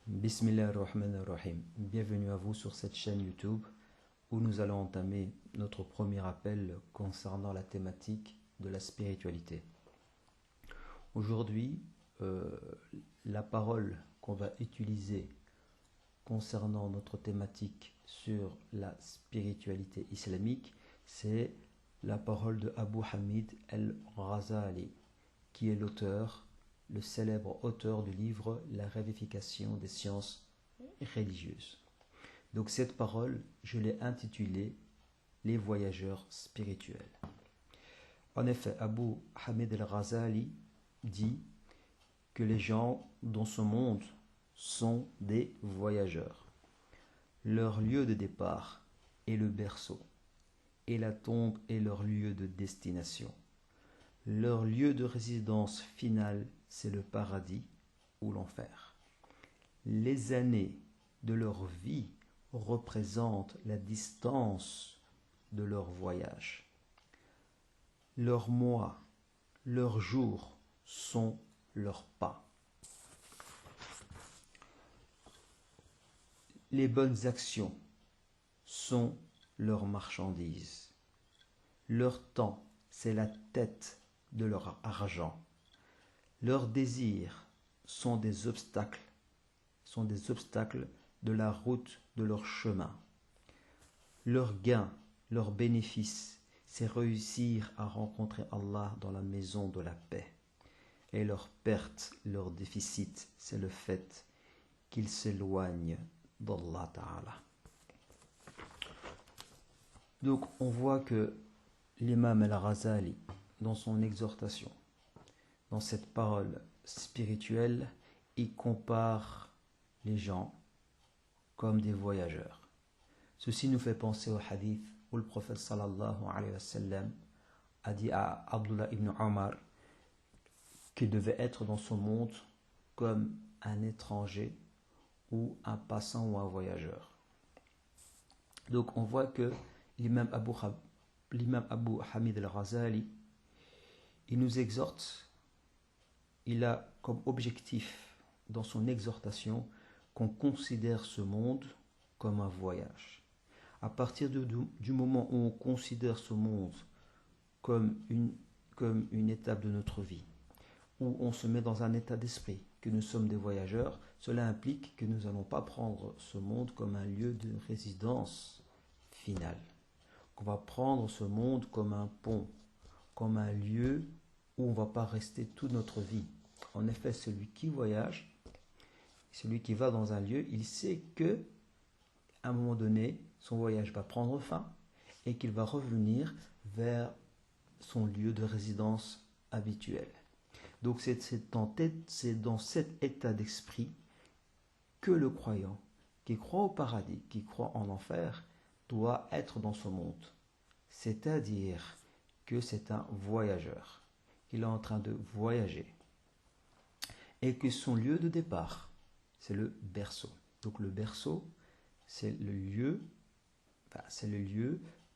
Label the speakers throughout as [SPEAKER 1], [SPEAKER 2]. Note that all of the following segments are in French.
[SPEAKER 1] Bismillahirrahmanirrahim. Bienvenue à vous sur cette chaîne YouTube où nous allons entamer notre premier appel concernant la thématique de la spiritualité. Aujourd'hui, la parole qu'on va utiliser concernant notre thématique sur la spiritualité islamique, c'est la parole de Abu Hamid al-Ghazali, qui est le célèbre auteur du livre La révification des sciences religieuses. Donc cette parole, je l'ai intitulée Les voyageurs spirituels. En effet, Abu Hamid al-Ghazali dit que les gens dans ce monde sont des voyageurs. Leur lieu de départ est le berceau, et la tombe est leur lieu de destination. Leur lieu de résidence finale, c'est le paradis ou l'enfer. Les années de leur vie représentent la distance de leur voyage. Leurs mois, leurs jours sont leurs pas. Les bonnes actions sont leurs marchandises. Leur temps, c'est la tête de leur argent. Leurs désirs sont des obstacles de la route de leur chemin. Leur gain, leur bénéfice, c'est réussir à rencontrer Allah dans la maison de la paix. Et leur perte, leur déficit, c'est le fait qu'ils s'éloignent d'Allah Ta'ala. Donc on voit que l'imam al-Ghazali, dans son exhortation, dans cette parole spirituelle, il compare les gens comme des voyageurs. Ceci nous fait penser au hadith où le prophète sallallahu alayhi wa sallam a dit à Abdullah ibn Omar qu'il devait être dans ce monde comme un étranger ou un passant ou un voyageur. Donc on voit que l'imam Abu Hamid al-Ghazali, il nous exhorte, il a comme objectif dans son exhortation qu'on considère ce monde comme un voyage. À partir du moment où on considère ce monde comme une étape de notre vie, où on se met dans un état d'esprit que nous sommes des voyageurs, cela implique que nous n'allons pas prendre ce monde comme un lieu de résidence finale. On va prendre ce monde comme un pont, comme un lieu où on ne va pas rester toute notre vie. En effet, celui qui voyage, celui qui va dans un lieu, il sait que à un moment donné, son voyage va prendre fin et qu'il va revenir vers son lieu de résidence habituel. Donc c'est dans cet état d'esprit que le croyant qui croit au paradis, qui croit en l'enfer, doit être dans ce monde. C'est-à-dire que c'est un voyageur, qu'il est en train de voyager. Et que son lieu de départ, c'est le berceau. Donc le berceau, c'est le lieu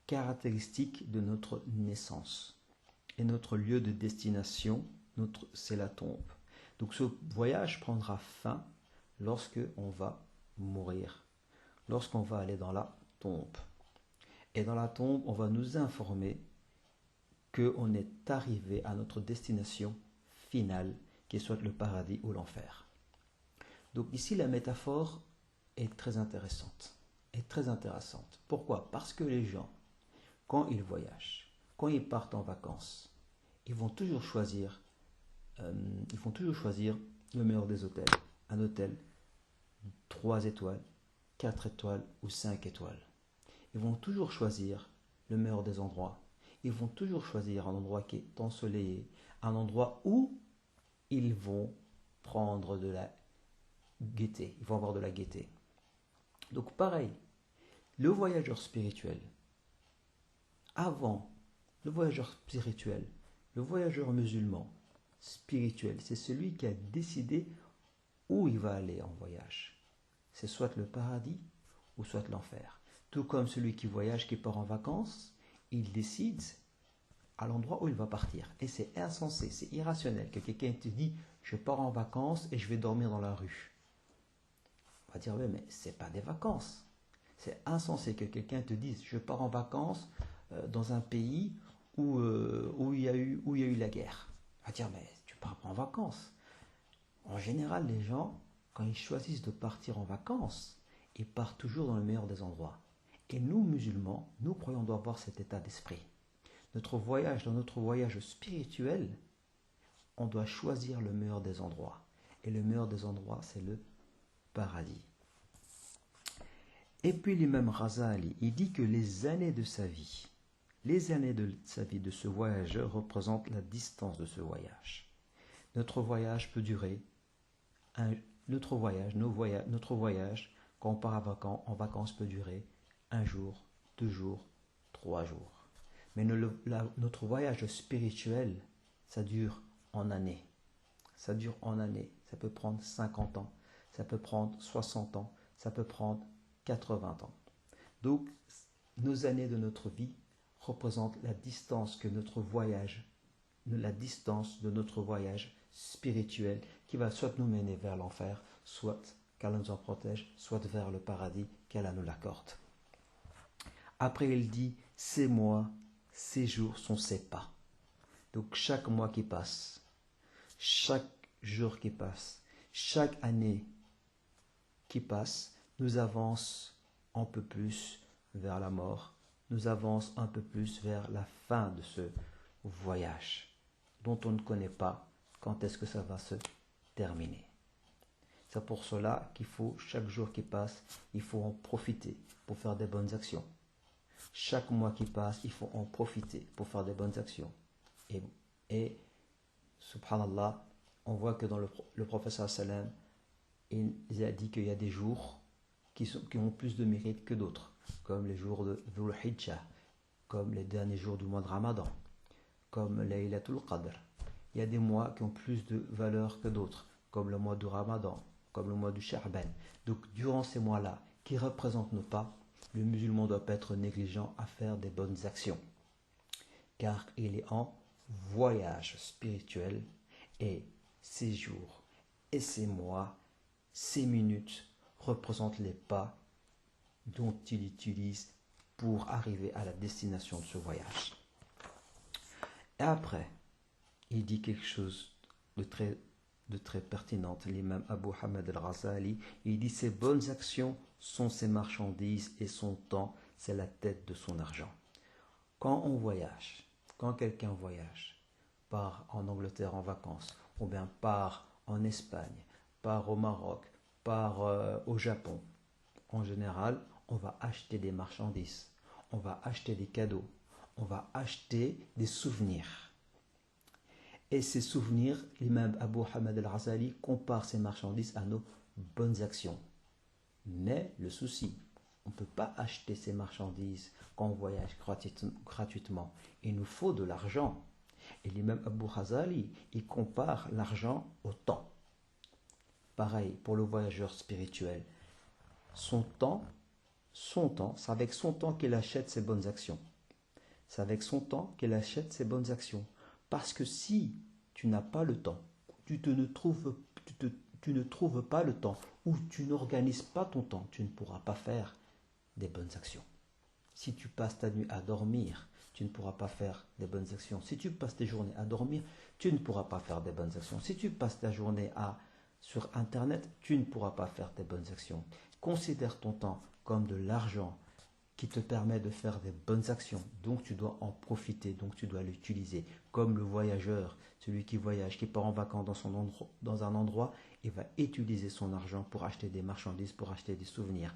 [SPEAKER 1] caractéristique de notre naissance. Et notre lieu de destination, c'est la tombe. Donc ce voyage prendra fin lorsque on va mourir, lorsqu'on va aller dans la tombe. Et dans la tombe, on va nous informer qu'on est arrivé à notre destination finale, qui soit le paradis ou l'enfer. Donc ici, la métaphore est très intéressante. Pourquoi? Parce que les gens, quand ils voyagent, quand ils partent en vacances, ils vont toujours choisir le meilleur des hôtels. Un hôtel 3 étoiles, 4 étoiles ou 5 étoiles. Ils vont toujours choisir le meilleur des endroits. Ils vont toujours choisir un endroit qui est ensoleillé, un endroit où ils vont prendre de la gaieté. Ils vont avoir de la gaieté. Donc pareil, le voyageur spirituel, le voyageur musulman spirituel, c'est celui qui a décidé où il va aller en voyage. C'est soit le paradis ou soit l'enfer. Tout comme celui qui voyage, qui part en vacances, il décide à l'endroit où il va partir. Et c'est insensé, c'est irrationnel que quelqu'un te dit « je pars en vacances et je vais dormir dans la rue ». On va dire, oui, mais ce n'est pas des vacances. C'est insensé que quelqu'un te dise, je pars en vacances dans un pays où il y a eu la guerre. On va dire, mais tu pars pas en vacances. En général, les gens, quand ils choisissent de partir en vacances, ils partent toujours dans le meilleur des endroits. Et nous, musulmans, nous croyons doit avoir cet état d'esprit. Dans notre voyage spirituel, on doit choisir le meilleur des endroits. Et le meilleur des endroits, c'est le paradis. Et puis l'imam Ghazali, il dit que les années de sa vie de ce voyageur représentent la distance de ce voyage. Notre voyage peut durer, notre voyage, quand on part en vacances, peut durer 1 jour, 2 jours, 3 jours. Mais notre voyage spirituel, ça dure en années. Ça dure en années. Ça peut prendre 50 ans, ça peut prendre 60 ans, ça peut prendre 80 ans. Donc, nos années de notre vie représentent la distance de notre voyage spirituel qui va soit nous mener vers l'enfer, soit qu'Allah nous en protège, soit vers le paradis qu'Allah nous l'accorde. Après, il dit, ces mois, ces jours sont ces pas. Donc, chaque mois qui passe, chaque jour qui passe, chaque année qui passe, nous avance un peu plus vers la mort, nous avance un peu plus vers la fin de ce voyage dont on ne connaît pas quand est-ce que ça va se terminer. C'est pour cela qu'il faut, chaque jour qui passe, il faut en profiter pour faire des bonnes actions. Chaque mois qui passe, il faut en profiter pour faire des bonnes actions. Et subhanallah, on voit que dans le prophète sallam, il a dit qu'il y a des jours qui ont plus de mérite que d'autres, comme les jours de Dhul Hijjah, comme les derniers jours du mois de Ramadan, comme Laylatul Qadr. Il y a des mois qui ont plus de valeur que d'autres, comme le mois du Ramadan, comme le mois du Sha'ban. Donc, durant ces mois-là, qui représentent nos pas, le musulman doit pas être négligent à faire des bonnes actions, car il est en voyage spirituel et ces jours et ces mois, ces minutes représentent les pas dont il utilise pour arriver à la destination de ce voyage. Et après, il dit quelque chose de très pertinent, l'imam Abu Hamad al-Ghazali, il dit ses bonnes actions sont ses marchandises et son temps, c'est la tête de son argent. Quand on voyage, quand quelqu'un voyage, part en Angleterre en vacances, ou bien part en Espagne, part au Maroc, part au Japon, en général, on va acheter des marchandises, on va acheter des cadeaux, on va acheter des souvenirs. Et ces souvenirs, l'imam Abu Hamad al-Ghazali compare ces marchandises à nos bonnes actions. Mais le souci, on ne peut pas acheter ces marchandises quand on voyage gratuitement. Il nous faut de l'argent. Et l'imam Abu Ghazali, il compare l'argent au temps. Pareil pour le voyageur spirituel. Son temps, c'est avec son temps qu'il achète ses bonnes actions. C'est avec son temps qu'il achète ses bonnes actions. Parce que si tu n'as pas le temps, tu ne trouves pas le temps, ou tu n'organises pas ton temps, tu ne pourras pas faire des bonnes actions. Si tu passes ta nuit à dormir, tu ne pourras pas faire des bonnes actions. Si tu passes tes journées à dormir, tu ne pourras pas faire des bonnes actions. Si tu passes ta journée sur Internet, tu ne pourras pas faire des bonnes actions. Considère ton temps comme de l'argent qui te permet de faire des bonnes actions. Donc tu dois en profiter, donc tu dois l'utiliser. Comme le voyageur, celui qui voyage, qui part en vacances dans un endroit, il va utiliser son argent pour acheter des marchandises, pour acheter des souvenirs.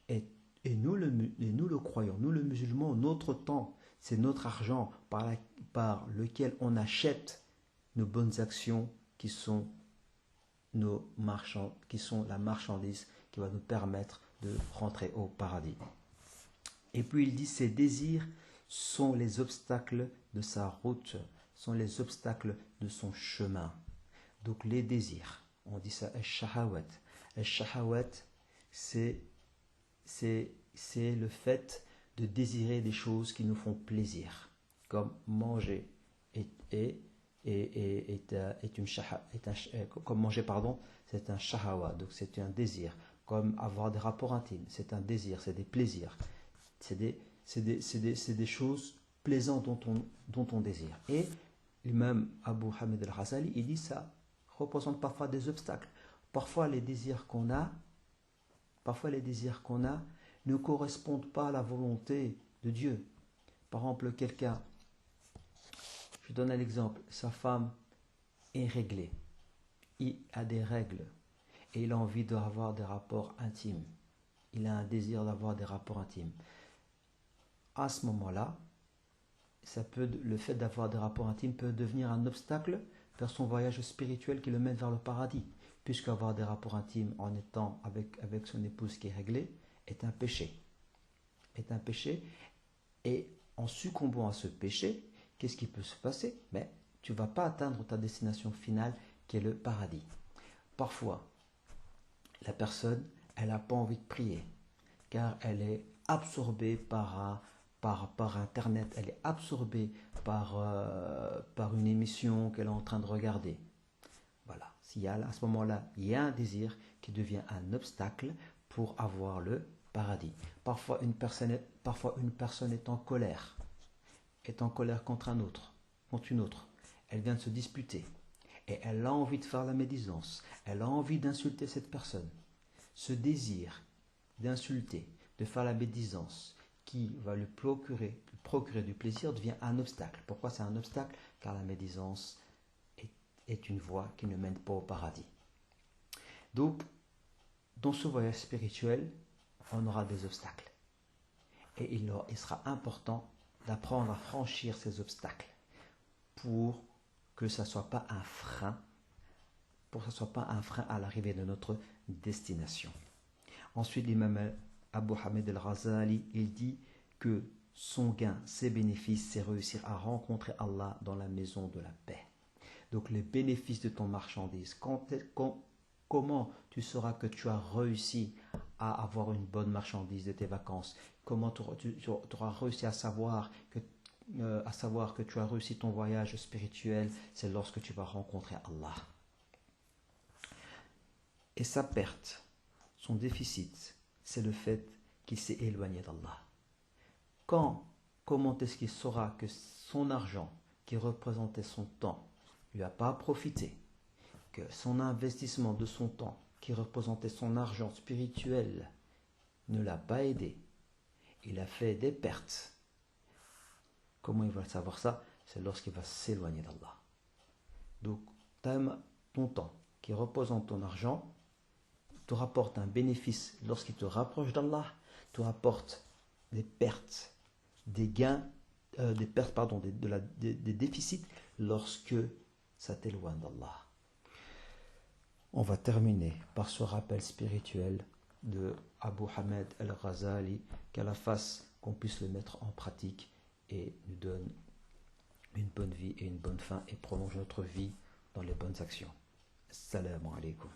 [SPEAKER 1] Et nous le croyons, nous le musulman, notre temps, c'est notre argent par lequel on achète nos bonnes actions qui sont la marchandise qui va nous permettre de rentrer au paradis. Et puis il dit, ses désirs sont les obstacles de sa route, sont les obstacles de son chemin. Donc les désirs, on dit ça, al-shahawat. Al-shahawat, c'est le fait de désirer des choses qui nous font plaisir, comme manger comme manger, c'est un shahawa, donc c'est un désir. comme avoir des rapports intimes. C'est un désir, c'est des plaisirs, c'est des choses plaisantes dont on désire. Et l'imam Abu Hamid al-Ghazali, il dit ça représente parfois des obstacles. Parfois les désirs qu'on a ne correspondent pas à la volonté de Dieu. Par exemple, quelqu'un, je donne un exemple, sa femme est réglée, il a des règles et il a envie d'avoir des rapports intimes. Il a un désir d'avoir des rapports intimes. À ce moment-là, le fait d'avoir des rapports intimes peut devenir un obstacle vers son voyage spirituel qui le mène vers le paradis, puisque avoir des rapports intimes en étant avec son épouse qui est réglée est un péché. Et en succombant à ce péché, qu'est-ce qui peut se passer? Mais tu ne vas pas atteindre ta destination finale qui est le paradis. Parfois, la personne, elle n'a pas envie de prier, car elle est absorbée par Internet, elle est absorbée par une émission qu'elle est en train de regarder. Voilà, à ce moment-là, il y a un désir qui devient un obstacle pour avoir le paradis. Parfois une personne est en colère contre une autre. Elle vient de se disputer et elle a envie de faire la médisance, elle a envie d'insulter cette personne. Ce désir d'insulter, de faire la médisance, qui va lui procurer du plaisir, devient un obstacle. Pourquoi c'est un obstacle? Car la médisance est une voie qui ne mène pas au paradis. Donc, dans ce voyage spirituel, on aura des obstacles. Et il sera important d'apprendre à franchir ces obstacles pour que ça ne soit pas un frein, à l'arrivée de notre destination. Ensuite, l'imam Abu Hamid al-Ghazali, il dit que son gain, ses bénéfices, c'est réussir à rencontrer Allah dans la maison de la paix. Donc les bénéfices de ton marchandise, comment tu sauras que tu as réussi à avoir une bonne marchandise de tes vacances? Comment tu auras réussi à savoir que tu as réussi ton voyage spirituel? C'est lorsque tu vas rencontrer Allah. Et sa perte, son déficit, c'est le fait qu'il s'est éloigné d'Allah. Comment est-ce qu'il saura que son argent, qui représentait son temps, lui a pas profité, que son investissement de son temps, qui représentait son argent spirituel, ne l'a pas aidé? Il a fait des pertes. Comment il va savoir ça? C'est lorsqu'il va s'éloigner d'Allah. Donc, ton temps, qui représente ton argent, te rapporte un bénéfice lorsqu'il te rapproche d'Allah, te rapporte des pertes, des gains, des déficits lorsque ça t'éloigne d'Allah. On va terminer par ce rappel spirituel de Abu Hamid al-Ghazali, qu'Allah fasse qu'on puisse le mettre en pratique et nous donne une bonne vie et une bonne fin et prolonge notre vie dans les bonnes actions. Assalamu alaikum.